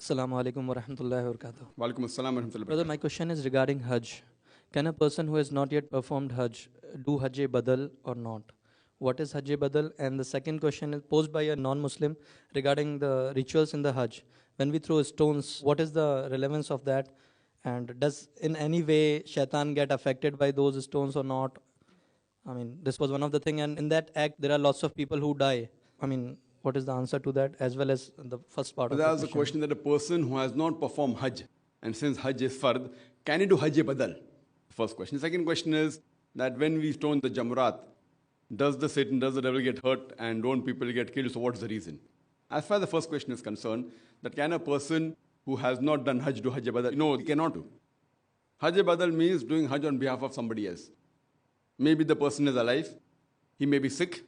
Assalamu alaikum wa rahmatullahi wa barakatuh. Walaikum assalam wa rahmatullahi wa Brother, barakatuh. my question is regarding Hajj. Can a person who has not yet performed Hajj do Hajj-e-Badal or not? What is Hajj-e-Badal? And the second question is posed by a non-Muslim regarding the rituals in the Hajj. When we throw stones, what is the relevance of that? And does in any way shaitan get affected by those stones or not? I mean, this was one of the things. And in that act, there are lots of people who die. I mean, what is the answer to that, as well as the first part But of the there's a question? question that a person who has not performed Hajj, and since Hajj is fard, can he do Hajj-e-Badal? First question. The second question is that when we stone the Jamaraat, does the devil get hurt, and don't people get killed? So what's the reason? As far as the first question is concerned, that can a person who has not done Hajj do Hajj-e-Badal? No, he cannot do. Hajj-e-Badal means doing Hajj on behalf of somebody else. Maybe the person is alive, he may be sick,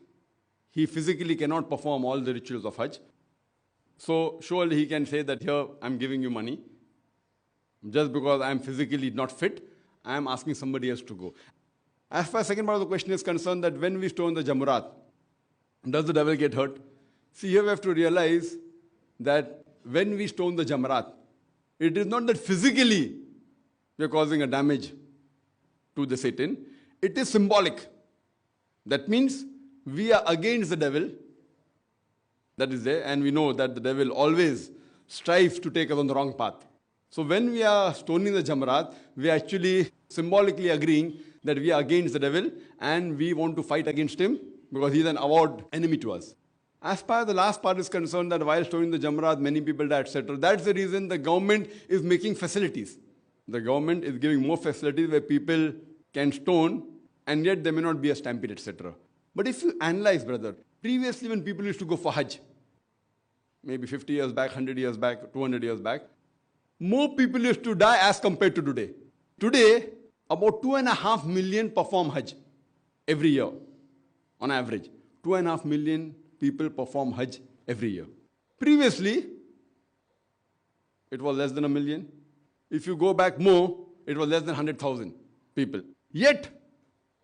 he physically cannot perform all the rituals of Hajj. So surely he can say that here I'm giving you money. Just because I'm physically not fit, I'm asking somebody else to go. As far as the second part of the question is concerned, that when we stone the Jamaraat, does the devil get hurt? See, here we have to realize that when we stone the Jamaraat, it is not that physically we are causing a damage to the Satan. It is symbolic. That means we are against the devil. That is there, and we know that the devil always strives to take us on the wrong path. So when we are stoning the Jamaraat, we are actually symbolically agreeing that we are against the devil and we want to fight against him because he is an avowed enemy to us. As far as the last part is concerned, that while stoning the Jamaraat, many people die, etc. That's the reason the government is making facilities. The government is giving more facilities where people can stone and yet there may not be a stampede, etc. But if you analyze, brother, previously when people used to go for Hajj, maybe 50 years back, 100 years back, 200 years back, more people used to die as compared to today. Today, about 2.5 million perform Hajj every year, on average. 2.5 million people perform Hajj every year. Previously, it was less than 1 million. If you go back more, it was less than 100,000 people. Yet,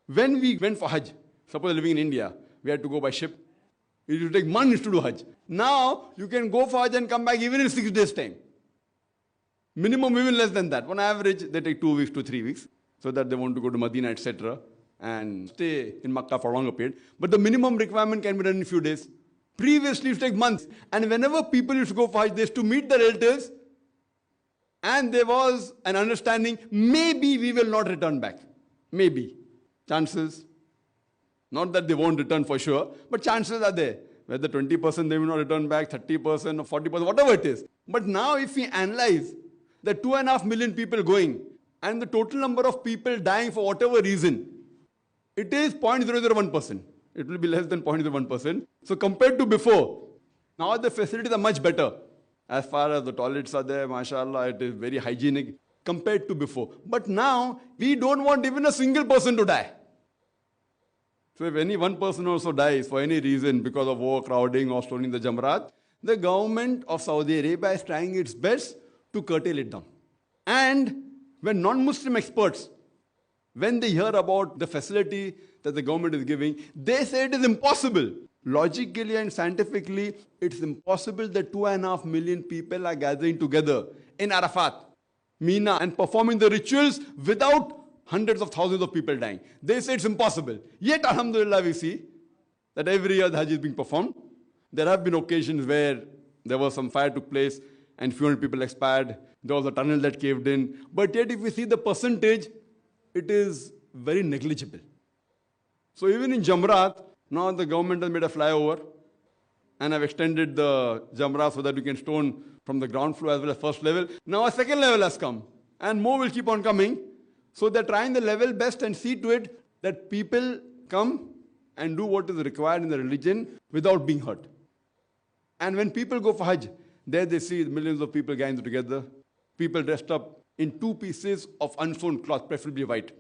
when we went for Hajj, suppose living in India, we had to go by ship. It used to take months to do Hajj. Now, you can go for Hajj and come back even in 6 days' time. Minimum even less than that. On average, they take 2 weeks to 3 weeks, so that they want to go to Medina, etc. and stay in Makkah for a longer period. But the minimum requirement can be done in a few days. Previously, it used to take months. And whenever people used to go for Hajj, they used to meet their relatives, and there was an understanding, maybe we will not return back. Maybe. Chances. Not that they won't return for sure, but chances are there. Whether 20% they will not return back, 30% or 40%, whatever it is. But now if we analyze the 2.5 million people going and the total number of people dying for whatever reason, it is 0.001%. It will be less than 0.01%. So compared to before, now the facilities are much better. As far as the toilets are there, mashallah, it is very hygienic compared to before. But now, we don't want even a single person to die. So if any one person also dies for any reason because of overcrowding or stoning the Jamaraat, the government of Saudi Arabia is trying its best to curtail it down. And when non-Muslim experts, when they hear about the facility that the government is giving, they say it is impossible. Logically and scientifically, it's impossible that 2.5 million people are gathering together in Arafat, Mina, and performing the rituals without hundreds of thousands of people dying. They say it's impossible. Yet, alhamdulillah, we see that every year the Hajj is being performed. There have been occasions where there was some fire took place and few hundred people expired. There was a tunnel that caved in. But yet, if we see the percentage, it is very negligible. So even in Jamaraat, now the government has made a flyover and have extended the Jamaraat so that we can stone from the ground floor as well as first level. Now a second level has come and more will keep on coming. So they're trying the level best and see to it that people come and do what is required in the religion without being hurt. And when people go for Hajj, there they see millions of people gathering together, people dressed up in 2 pieces of unsewn cloth, preferably white.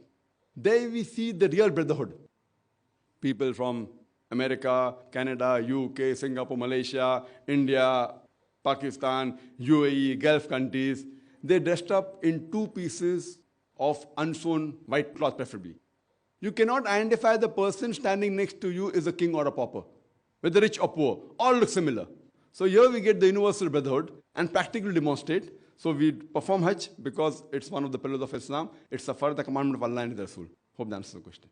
There we see the real brotherhood. People from America, Canada, UK, Singapore, Malaysia, India, Pakistan, UAE, Gulf countries, they dressed up in 2 pieces of unsewn white cloth preferably. You cannot identify the person standing next to you is a king or a pauper, whether rich or poor. All look similar. So here we get the universal brotherhood and practically demonstrate. So we perform Hajj because it's one of the pillars of Islam. It's a further commandment of Allah and the Rasul. Hope that answers the question.